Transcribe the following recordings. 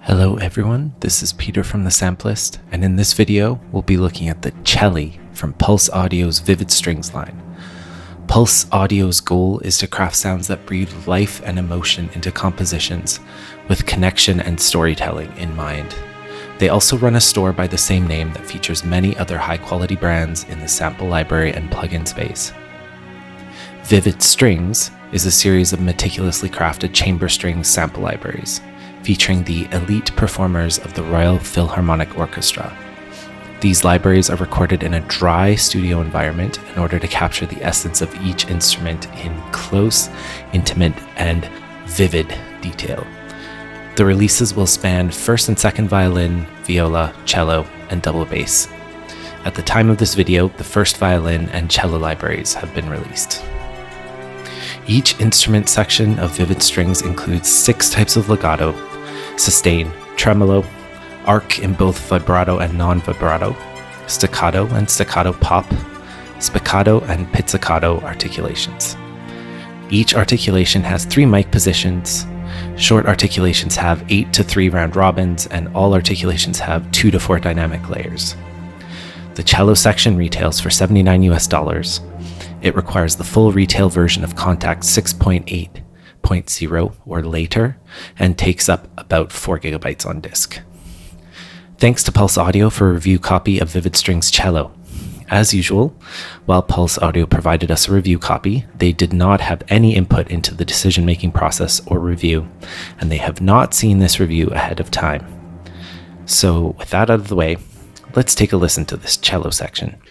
Hello everyone, this is Peter from the Sampleist, and in this video we'll be looking at the Celli from Pulse Audio's Vivid Strings line. Pulse Audio's goal is to craft sounds that breathe life and emotion into compositions with connection and storytelling in mind. They also run a store by the same name that features many other high-quality brands in the sample library and plugin space. Vivid Strings is a series of meticulously crafted chamber strings sample libraries, featuring the elite performers of the Royal Philharmonic Orchestra. These libraries are recorded in a dry studio environment in order to capture the essence of each instrument in close, intimate, and vivid detail. The releases will span first and second violin, viola, cello, and double bass. At the time of this video, the first violin and cello libraries have been released. Each instrument section of Vivid Strings includes 6 types of legato, sustain, tremolo, arc in both vibrato and non-vibrato, staccato and staccato pop, spiccato and pizzicato articulations. Each articulation has 3 mic positions. Short articulations have 8 to 3 round robins, and all articulations have 2 to 4 dynamic layers. The cello section retails for $79 US. It requires the full retail version of Contact 6.8.0 or later, and takes up about 4 gigabytes on disk. Thanks to Pulse Audio for a review copy of Vivid Strings Cello. As usual, while Pulse Audio provided us a review copy, they did not have any input into the decision-making process or review, and they have not seen this review ahead of time. So with that out of the way, let's take a listen to this cello section.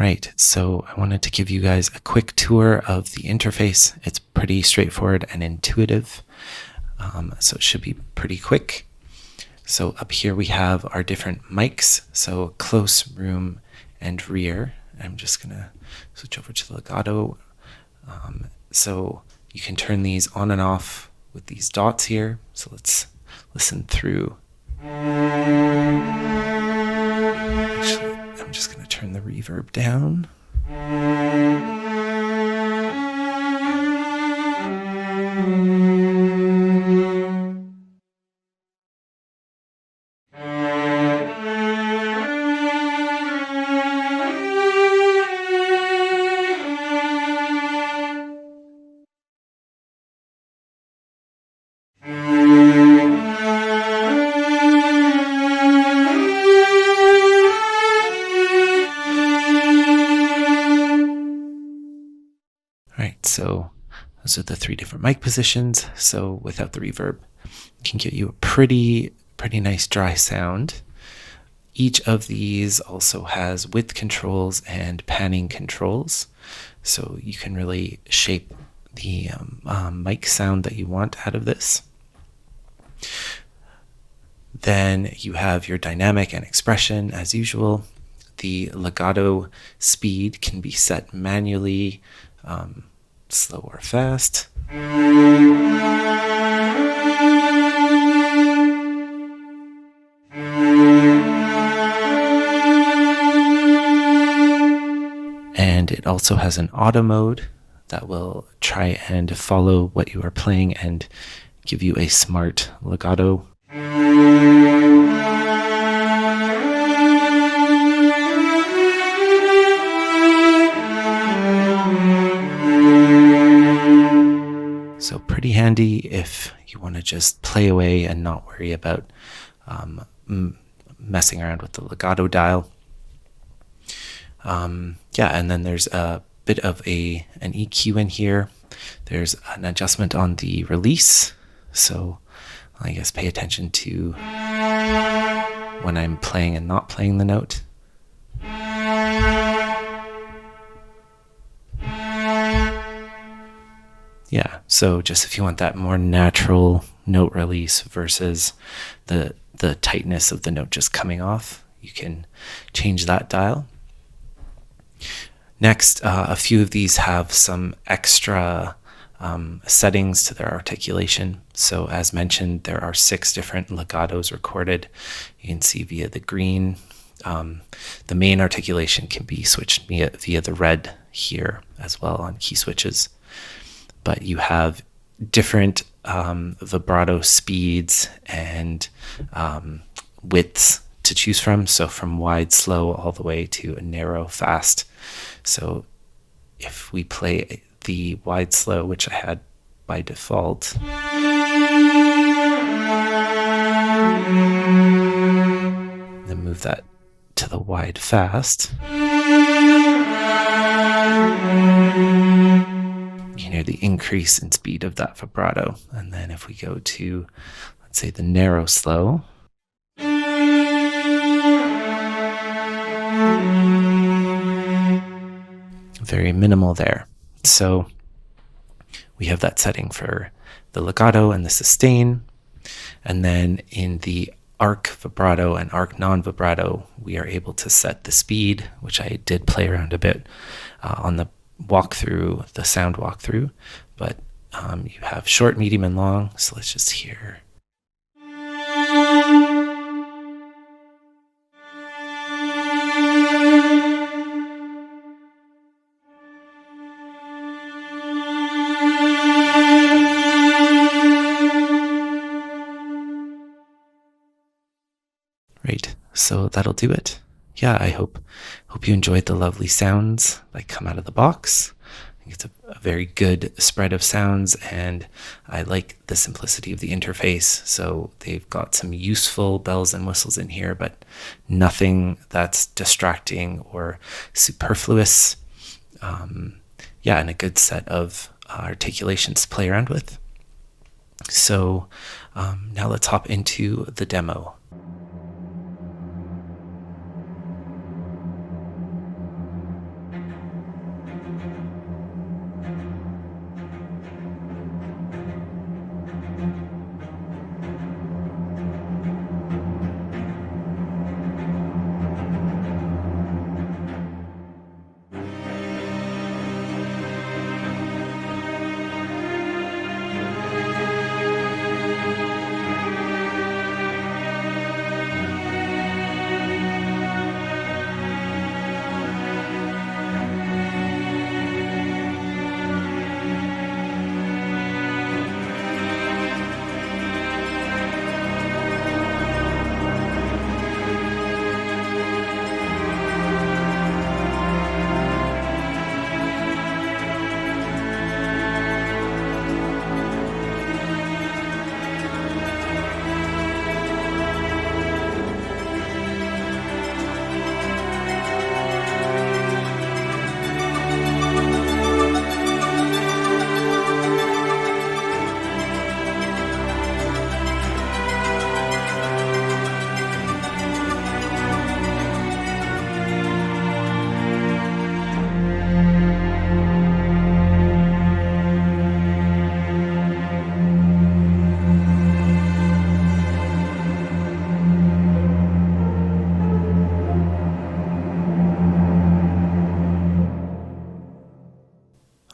right, so I wanted to give you guys a quick tour of the interface. It's pretty straightforward and intuitive, so it should be pretty quick. So up here we have our different mics, so close, room, and rear. I'm just gonna switch over to the legato. So you can turn these on and off with these dots here. So let's listen through. Actually, I'm just gonna turn the reverb down. So those are the 3 different mic positions. So without the reverb, it can get you a pretty nice dry sound. Each of these also has width controls and panning controls. So you can really shape the mic sound that you want out of this. Then you have your dynamic and expression as usual. The legato speed can be set manually, slow or fast. And it also has an auto mode that will try and follow what you are playing and give you a smart legato. So pretty handy if you want to just play away and not worry about messing around with the legato dial. Yeah, and then there's a bit of an EQ in here. There's an adjustment on the release. So I guess pay attention to when I'm playing and not playing the note. Yeah, so just if you want that more natural note release versus the tightness of the note just coming off, you can change that dial. Next, a few of these have some extra settings to their articulation. So as mentioned, there are 6 different legatos recorded. You can see via the green. The main articulation can be switched via the red here as well on key switches. But you have different vibrato speeds and widths to choose from. So from wide, slow, all the way to a narrow, fast. So if we play the wide, slow, which I had by default, then move that to the wide, fast, you can hear the increase in speed of that vibrato. And then if we go to, let's say, the narrow slow, very minimal there. So we have that setting for the legato and the sustain. And then in the arc vibrato and arc non-vibrato, we are able to set the speed, which I did play around a bit on the walkthrough, the sound walkthrough. But you have short, medium, and long. So let's just hear. Right, so that'll do it. Yeah, I hope you enjoyed the lovely sounds that come out of the box. I think it's a very good spread of sounds, and I like the simplicity of the interface. So they've got some useful bells and whistles in here, but nothing that's distracting or superfluous. Yeah, and a good set of articulations to play around with. So now let's hop into the demo. All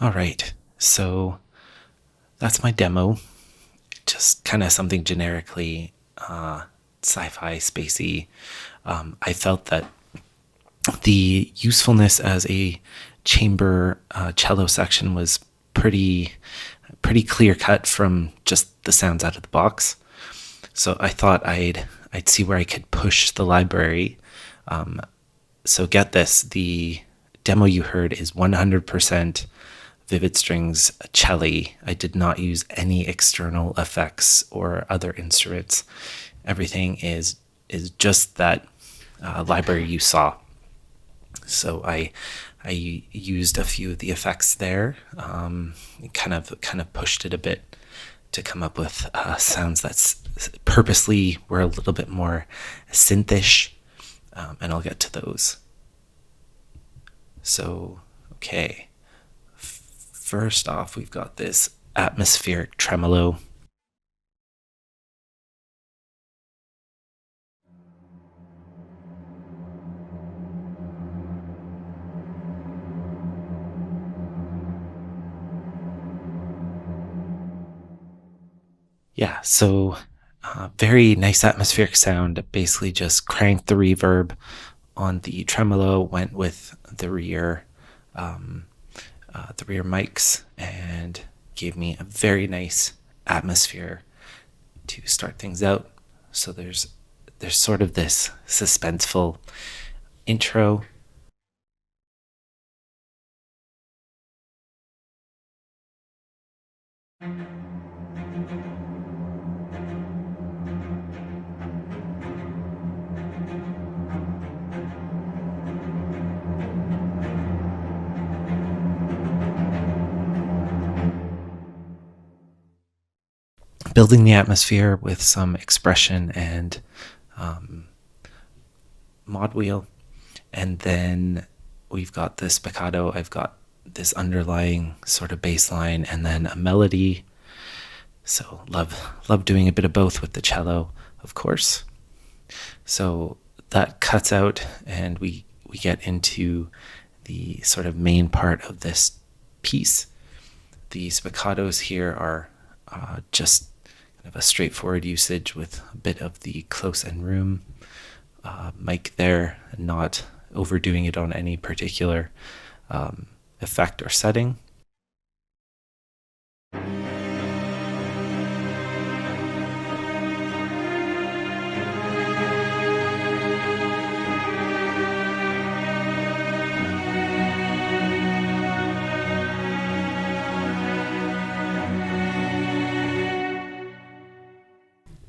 All right, so that's my demo. Just kind of something generically sci-fi, spacey. I felt that the usefulness as a chamber cello section was pretty clear cut from just the sounds out of the box. So I thought I'd see where I could push the library. So get this, the demo you heard is 100% Vivid Strings Celli. I did not use any external effects or other instruments. Everything is just that library you saw. So I used a few of the effects there, kind of pushed it a bit to come up with sounds that's purposely were a little bit more synthish, and I'll get to those. So, okay. First off, we've got this atmospheric tremolo. Yeah, so very nice atmospheric sound. Basically just cranked the reverb on the tremolo, went with the rear mics, and gave me a very nice atmosphere to start things out. So there's sort of this suspenseful intro. Building the atmosphere with some expression and mod wheel. And then we've got the spiccato. I've got this underlying sort of bass line and then a melody. So love doing a bit of both with the cello, of course. So that cuts out and we get into the sort of main part of this piece. The spiccatos here are just kind of a straightforward usage with a bit of the close end room mic there, and not overdoing it on any particular effect or setting.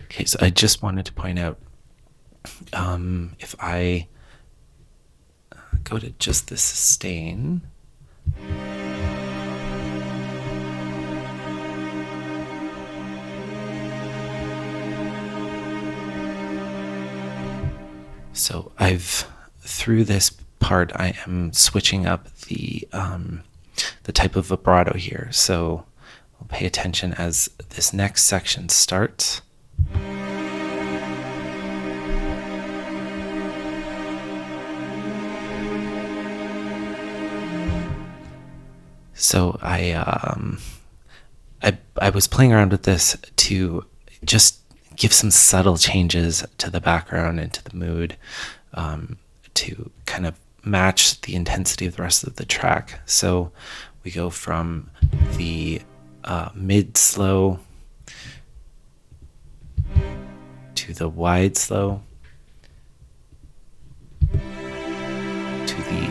Okay, so I just wanted to point out, if I go to just the sustain, so through this part, I am switching up the type of vibrato here. So I'll pay attention as this next section starts. So I was playing around with this to just give some subtle changes to the background and to the mood, to kind of match the intensity of the rest of the track. So we go from the mid slow to the wide slow to the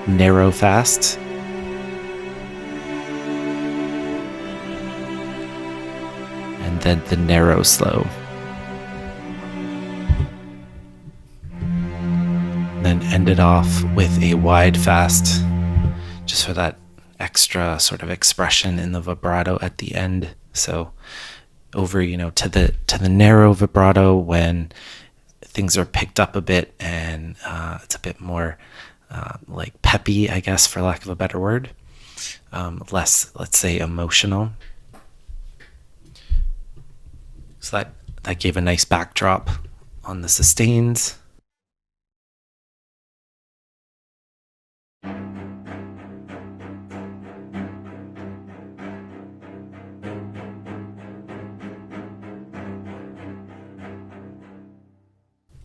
narrow fast, and then the narrow slow. Then end it off with a wide fast, just for that extra sort of expression in the vibrato at the end. So over, to the narrow vibrato when things are picked up a bit and it's a bit more like peppy, I guess, for lack of a better word, less, let's say, emotional. So that gave a nice backdrop on the sustains.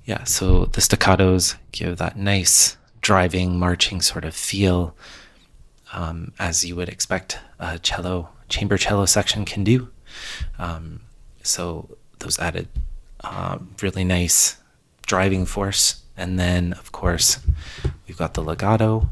Yeah, so the staccatos give that nice driving, marching sort of feel, as you would expect a chamber cello section can do. So those added really nice driving force. And then, of course, we've got the legato.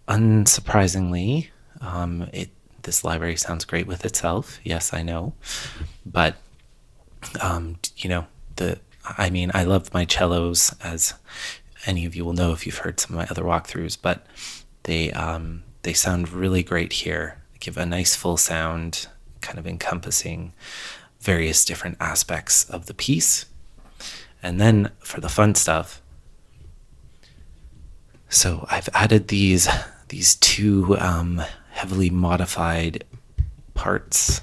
Unsurprisingly, this library sounds great with itself. Yes, I know, but you know, I love my cellos, as any of you will know if you've heard some of my other walkthroughs. But they sound really great here. They give a nice full sound, kind of encompassing various different aspects of the piece. And then for the fun stuff, so I've added these two heavily modified parts.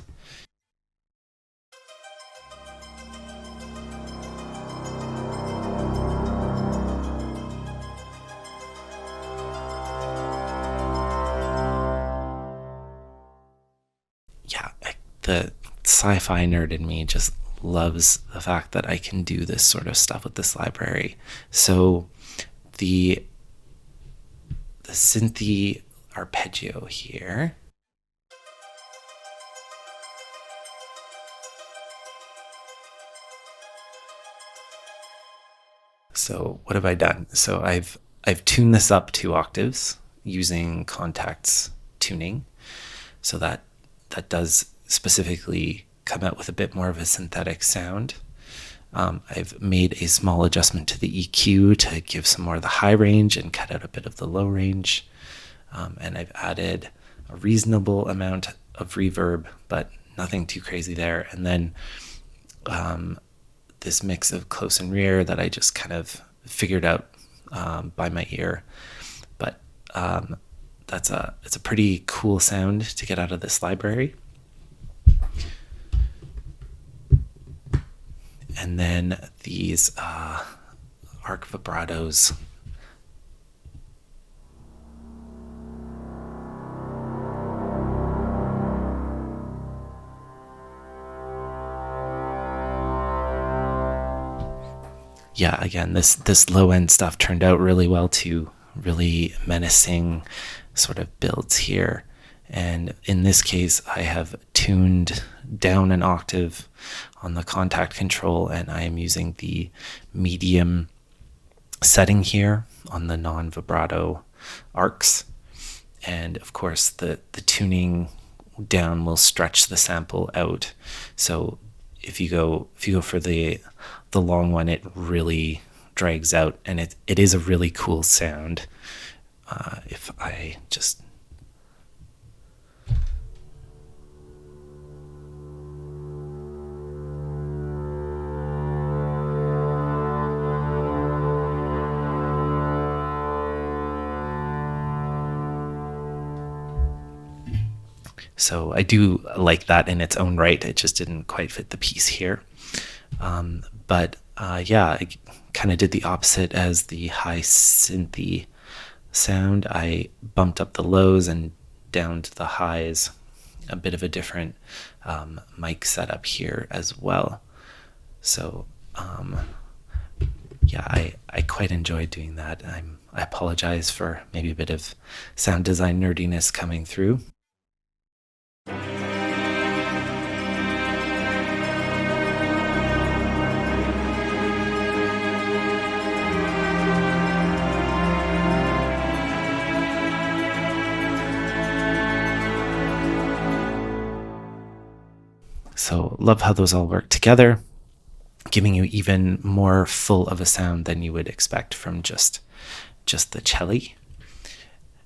Yeah, the sci-fi nerd in me just loves the fact that I can do this sort of stuff with this library. So the synthy arpeggio here. So what have I done? So I've tuned this up 2 octaves using contacts tuning, so that does specifically come out with a bit more of a synthetic sound. I've made a small adjustment to the EQ to give some more of the high range and cut out a bit of the low range. And I've added a reasonable amount of reverb, but nothing too crazy there. And then this mix of close and rear that I just kind of figured out by my ear. But it's a pretty cool sound to get out of this library. And then these arc vibratos. Yeah, again, this low end stuff turned out really well too. Really menacing sort of builds here. And in this case, I have tuned down an octave on the contact control, and I am using the medium setting here on the non-vibrato arcs. And of course, the tuning down will stretch the sample out. So if you go for the long one, it really drags out, and it is a really cool sound. If I just So I do like that in its own right. It just didn't quite fit the piece here. But yeah, I kind of did the opposite as the high synthy sound. I bumped up the lows and down to the highs. A bit of a different mic setup here as well. So yeah, I quite enjoyed doing that. I apologize for maybe a bit of sound design nerdiness coming through. So love how those all work together, giving you even more full of a sound than you would expect from just the Celli.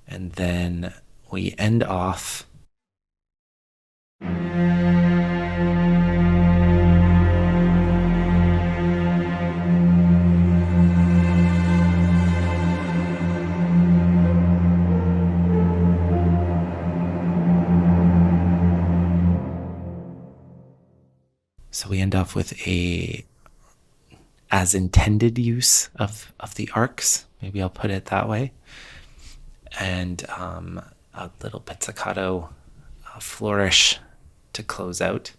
And then we end off off with a as intended use of the arcs. Maybe I'll put it that way. And a little pizzicato flourish to close out.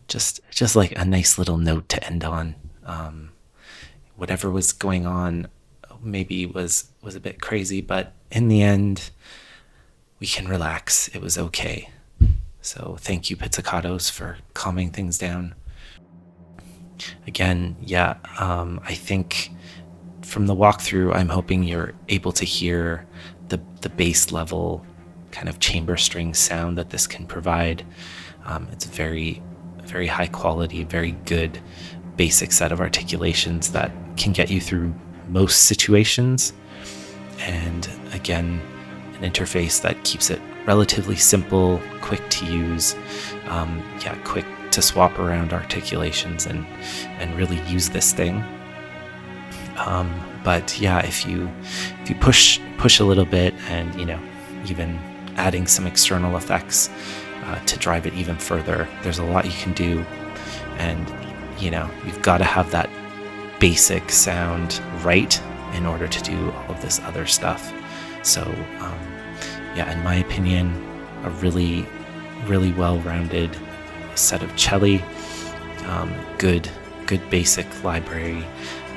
Just like a nice little note to end on. Whatever was going on maybe was a bit crazy, but in the end, we can relax. It was okay. So thank you, pizzicatos, for calming things down. Again, yeah, I think from the walkthrough, I'm hoping you're able to hear the bass level kind of chamber string sound that this can provide. It's very, very high quality, very good basic set of articulations that can get you through most situations. And again, an interface that keeps it relatively simple, quick to use, quick to swap around articulations and really use this thing. But yeah, if you push a little bit, and even adding some external effects to drive it even further, there's a lot you can do. And you've got to have that basic sound right in order to do all of this other stuff. So in my opinion, a really, really well-rounded set of Celli, good basic library,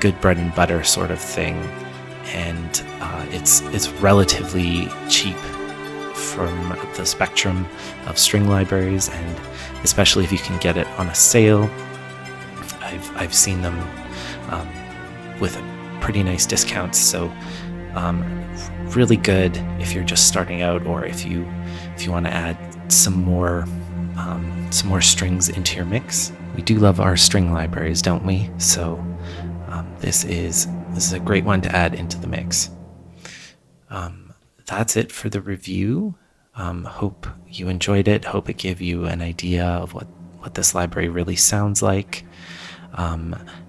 good bread and butter sort of thing, and it's relatively cheap from the spectrum of string libraries, and especially if you can get it on a sale. I've seen them with pretty nice discounts, so really good if you're just starting out, or if you want to add some more strings into your mix. We do love our string libraries, don't we? So this is a great one to add into the mix. That's it for the review. Hope you enjoyed it. Hope it gave you an idea of what this library really sounds like.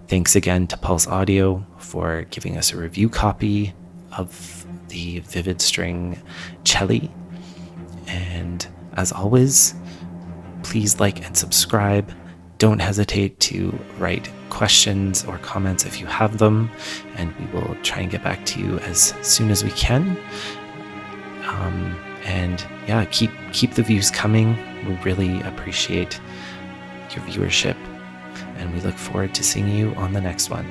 Thanks again to Pulse Audio for giving us a review copy of the Vivid String Celli. And as always, please like and subscribe. Don't hesitate to write questions or comments if you have them, and we will try and get back to you as soon as we can. Keep the views coming. We really appreciate your viewership, and we look forward to seeing you on the next one.